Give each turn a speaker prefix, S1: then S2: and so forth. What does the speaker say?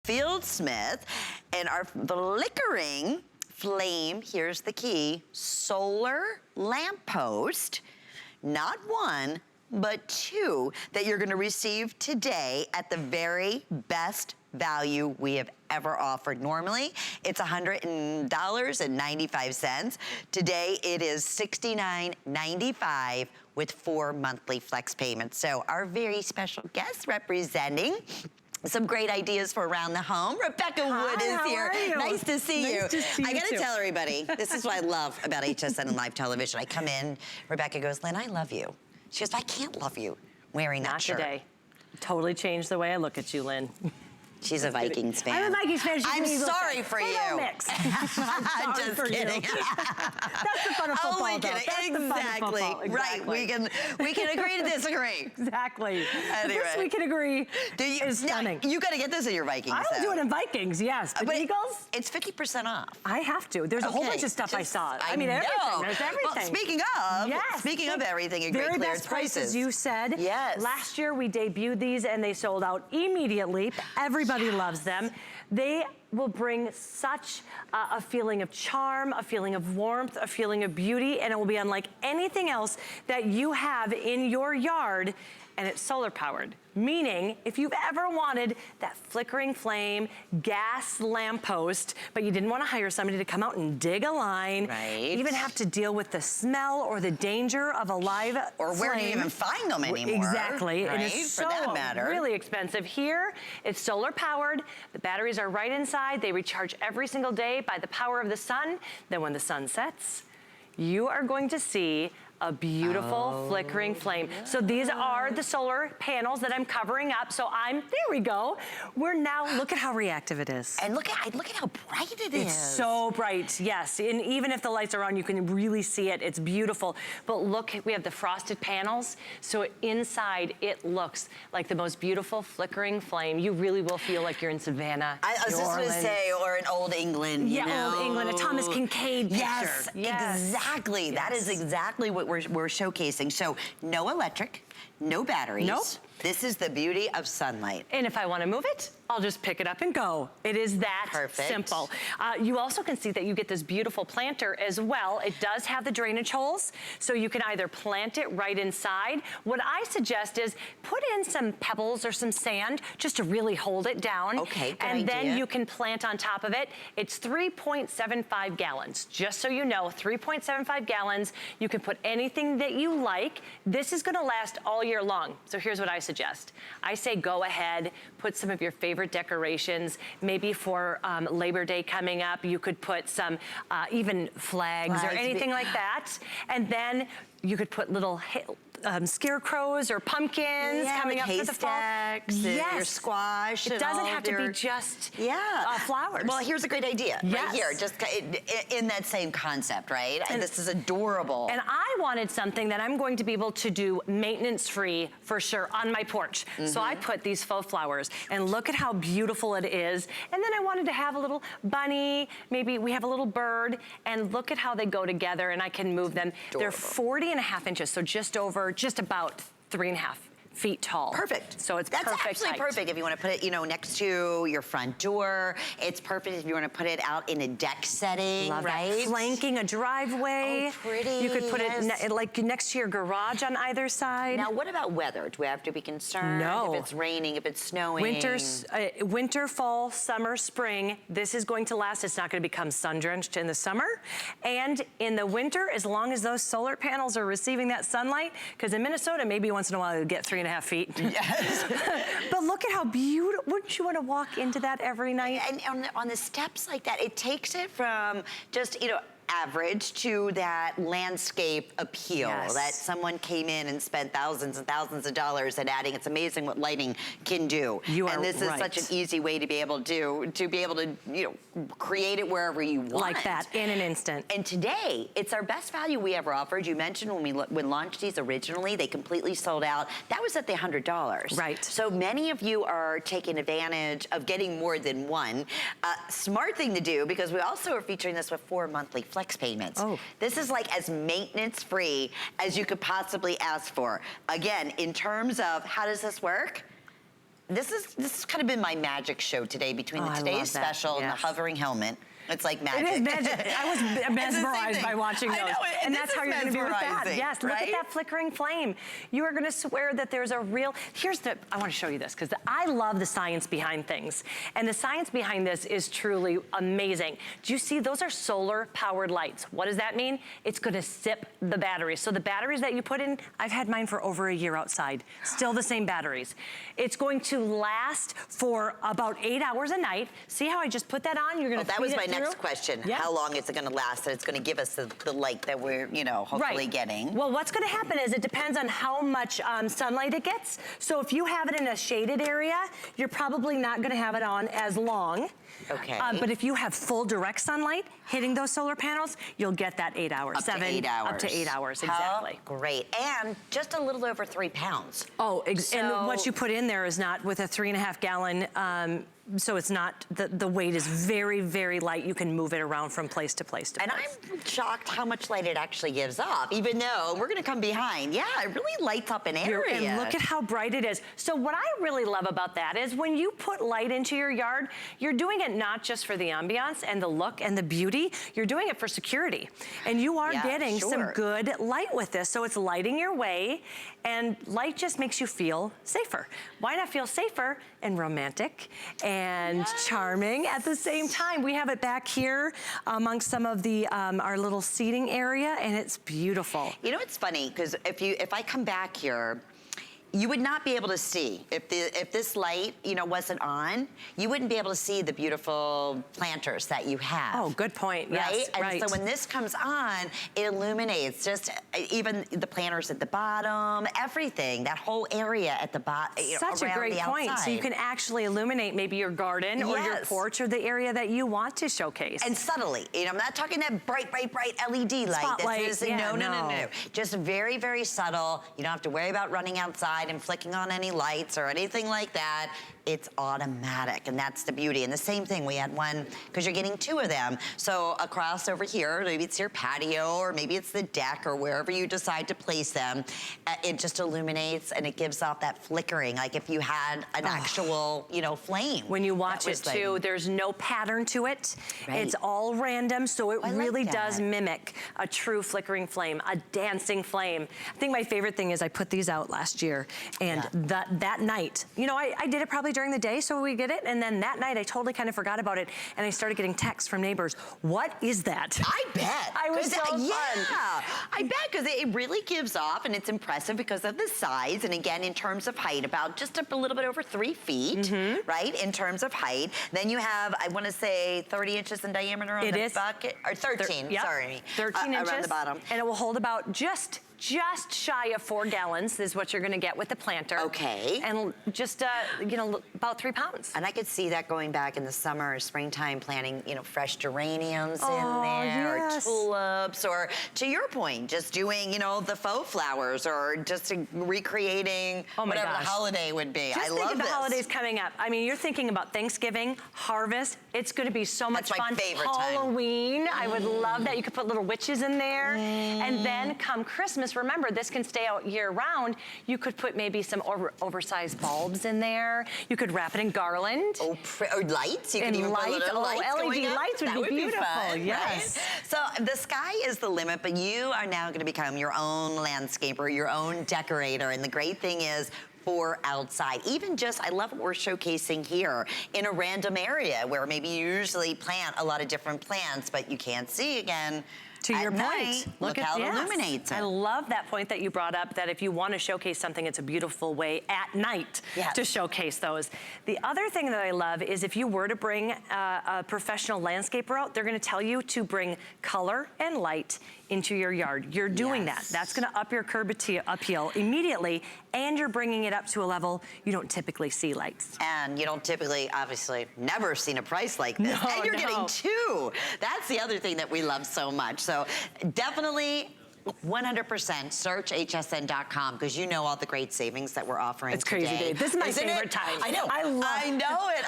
S1: FieldSmith, and our flickering flame, here's the key, solar lamppost, not one, but two that you're gonna receive today at the very best value we have ever offered. Normally, it's $100.95. Today, it is $69.95 with 4 monthly flex payments. So our very special guest representing some great ideas for around the home. Rebecca Wood is here. Nice to see you. I gotta tell everybody, this is what I love about HSN and live television. I come in, Rebecca goes, Lynn, I love you. She goes, I can't love you wearing that shirt.
S2: Not today. Totally changed the way I look at you, Lynn.
S1: She's a Vikings fan.
S2: I'm a Vikings fan.
S1: I'm sorry for you.
S2: Mix. I'm just kidding. That's the fun of football.
S1: Only kidding. Exactly. Right. We can agree to disagree.
S2: Exactly.
S1: Anyway.
S2: This we can agree is stunning.
S1: You got to get this in your Vikings.
S2: I would do it in Vikings, yes. But Eagles?
S1: It's 50% off.
S2: I have to. There's a whole bunch of stuff I saw. I mean, everything. There's everything.
S1: Well, speaking of everything, a great clearance prices.
S2: You said.
S1: Yes.
S2: Last year we debuted these and they sold out immediately. Everybody loves them. They will bring such a feeling of charm, a feeling of warmth, a feeling of beauty, and it will be unlike anything else that you have in your yard, and it's solar powered. Meaning, if you've ever wanted that flickering flame, gas lamppost, but you didn't want to hire somebody to come out and dig a line, even have to deal with the smell or the danger of a live
S1: or where do you even find them anymore?
S2: Exactly.
S1: Right?
S2: It is
S1: for that matter.
S2: Really expensive. Here, it's solar powered. The batteries are right inside. They recharge every single day by the power of the sun. Then when the sun sets, you are going to see a beautiful flickering flame. So these are the solar panels that I'm covering up. So there we go. We're now, look at how reactive it is.
S1: And look at how bright it is.
S2: It's so bright, yes. And even if the lights are on, you can really see it. It's beautiful. But look, we have the frosted panels. So inside, it looks like the most beautiful flickering flame. You really will feel like you're in Savannah,
S1: I was just gonna say, or in Old England, you know?
S2: Old England, a Thomas Kincaid picture.
S1: Yes, exactly. Yes. That is exactly what we're showcasing. So no electric, no batteries.
S2: Nope.
S1: This is the beauty of sunlight.
S2: And if I want to move it, I'll just pick it up and go. It is that simple. You also can see that you get this beautiful planter as well. It does have the drainage holes, so you can either plant it right inside. What I suggest is put in some pebbles or some sand just to really hold it down.
S1: Okay, good
S2: And
S1: idea.
S2: then you can plant on top of it. It's 3.75 gallons. Just so you know, 3.75 gallons. You can put anything that you like. This is gonna last all year long. So here's what I suggest. I say go ahead, put some of your favorite decorations. Maybe for Labor Day coming up, you could put some even flags or anything like that. And then you could put little scarecrows or pumpkins coming up for the fall.
S1: Yes. Your squash.
S2: It doesn't have to be just flowers.
S1: Well, here's a great idea right here, just in that same concept, right? And this is adorable.
S2: And I wanted something that I'm going to be able to do maintenance-free for sure on my porch. So I put these faux flowers, and look at how beautiful it is. And then I wanted to have a little bunny, maybe we have a little bird, and look at how they go together, and I can move them. They're 40.5 inches, so just about 3.5 feet tall.
S1: Perfect.
S2: So it's
S1: That's
S2: perfect
S1: actually
S2: height.
S1: perfect if you want to put it, next to your front door. It's perfect if you want to put it out in a deck setting,
S2: Love
S1: right?
S2: that. Flanking a driveway.
S1: Oh, pretty.
S2: You could put it like next to your garage on either side.
S1: Now, what about weather? Do we have to be concerned
S2: No.
S1: if it's raining, if it's snowing?
S2: Winter, fall, summer, spring, this is going to last. It's not going to become sun-drenched in the summer. And in the winter, as long as those solar panels are receiving that sunlight, because in Minnesota, maybe once in a while, you'll get 3.5 feet.
S1: Yes.
S2: But look at how beautiful. Wouldn't you want to walk into that every night?
S1: And on the steps like that, it takes it from just, average to that landscape appeal that someone came in and spent thousands and thousands of dollars at adding. It's amazing what lighting can do. And this is such an easy way to be able to create it wherever you want.
S2: Like that, in an instant.
S1: And today, it's our best value we ever offered. You mentioned when we launched these originally, they completely sold out. That was at the $100.
S2: Right.
S1: So many of you are taking advantage of getting more than one. Smart thing to do, because we also are featuring this with 4 monthly flex payments. This is like as maintenance-free as you could possibly ask for. Again, in terms of how does this work? this has kind of been my magic show today between the today's special and the hovering helmet. It's like magic.
S2: It is magic. I was mesmerized by watching those.
S1: I know,
S2: and that's how you're going to be with that. Yes, look at that flickering flame. You are going to swear that there's a real, I want to show you this because I love the science behind things. And the science behind this is truly amazing. Do you see, those are solar powered lights. What does that mean? It's going to sip the batteries. So the batteries that you put in, I've had mine for over a year outside. Still the same batteries. It's going to last for about 8 hours a night. See how I just put that on? You're going to
S1: that was my next question.
S2: Yeah.
S1: How long is it going to last? And it's going to give us the light that we're, hopefully getting.
S2: Well, what's going to happen is it depends on how much sunlight it gets. So if you have it in a shaded area, you're probably not going to have it on as long.
S1: Okay.
S2: But if you have full direct sunlight hitting those solar panels, you'll get that 8 hours.
S1: Up to 8 hours.
S2: Up to 8 hours, exactly.
S1: How great. And just a little over 3 pounds.
S2: Oh, and what you put in there is not with a 3.5 gallon, so it's not, the weight is very, very light. You can move it around from place to place to place.
S1: And I'm shocked how much light it actually gives off, even though we're gonna come behind. Yeah, it really lights up an area.
S2: And look at how bright it is. So what I really love about that is when you put light into your yard, you're doing it not just for the ambiance and the look and the beauty, you're doing it for security. And you are getting some good light with this. So it's lighting your way, and light just makes you feel safer. Why not feel safer and romantic and charming at the same time? We have it back here amongst some of the our little seating area, and it's beautiful.
S1: You know, it's funny because if I come back here, you would not be able to see if this light, wasn't on. You wouldn't be able to see the beautiful planters that you have.
S2: Oh, good point.
S1: Right?
S2: Yes,
S1: and so when this comes on, it illuminates just even the planters at the bottom, everything, that whole area at the bottom.
S2: Such a great point. So you can actually illuminate maybe your garden or your porch or the area that you want to showcase.
S1: And subtly. I'm not talking that bright, bright, bright LED light.
S2: Spotlight.
S1: No. Just very, very subtle. You don't have to worry about running outside and flicking on any lights or anything like that. It's automatic, and that's the beauty. And the same thing, we had one, because you're getting 2 of them. So across over here, maybe it's your patio, or maybe it's the deck, or wherever you decide to place them, it just illuminates and it gives off that flickering, like if you had an actual, flame.
S2: When you watch it too, there's no pattern to it. Right. It's all random, so it really does mimic a true flickering flame, a dancing flame. I think my favorite thing is I put these out last year, and that night, I did it probably during the day, so we get it, and then that night I totally kind of forgot about it, and I started getting texts from neighbors. What is that?
S1: I bet.
S2: I was so fun.
S1: Yeah, I bet, because it really gives off, and it's impressive because of the size, and again, in terms of height, about just a little bit over 3 feet, right, in terms of height. Then you have, I want to say, 30 inches in diameter on the bucket, or 13, sorry.
S2: 13 inches.
S1: Around the bottom.
S2: And it will hold about just shy of 4 gallons is what you're going to get with the planter.
S1: Okay.
S2: And just, about 3 pounds.
S1: And I could see that going back in the summer or springtime, planting, fresh geraniums in there, or tulips, or to your point, just doing, the faux flowers, or just recreating whatever the holiday would be.
S2: Just think of the holidays coming up. I mean, you're thinking about Thanksgiving, harvest. It's going to be so much fun.
S1: That's my favorite
S2: Halloween. I would love that. You could put little witches in there. And then come Christmas, remember, this can stay out year round. You could put maybe some oversized bulbs in there. You could wrap it in garland.
S1: Oh, or lights. You could even put little lights
S2: LED lights would be beautiful.
S1: Fun,
S2: yes.
S1: Right? So the sky is the limit, but you are now going to become your own landscaper, your own decorator. And the great thing is, for outside, even just, I love what we're showcasing here in a random area where maybe you usually plant a lot of different plants, but you can't see again.
S2: To your point,
S1: look how it illuminates it.
S2: I love that point that you brought up, that if you want to showcase something, it's a beautiful way at night to showcase those. The other thing that I love is if you were to bring a professional landscaper out, they're going to tell you to bring color and light into your yard. You're doing that. That's going to up your curb appeal immediately, and you're bringing it up to a level you don't typically see lights.
S1: And you don't typically, obviously, never seen a price like this. And you're getting 2. That's the other thing that we love so much. So definitely 100% search hsn.com, because you know all the great savings that we're offering
S2: today. It's crazy, Dave. This is my favorite time.
S1: I know.
S2: I know it.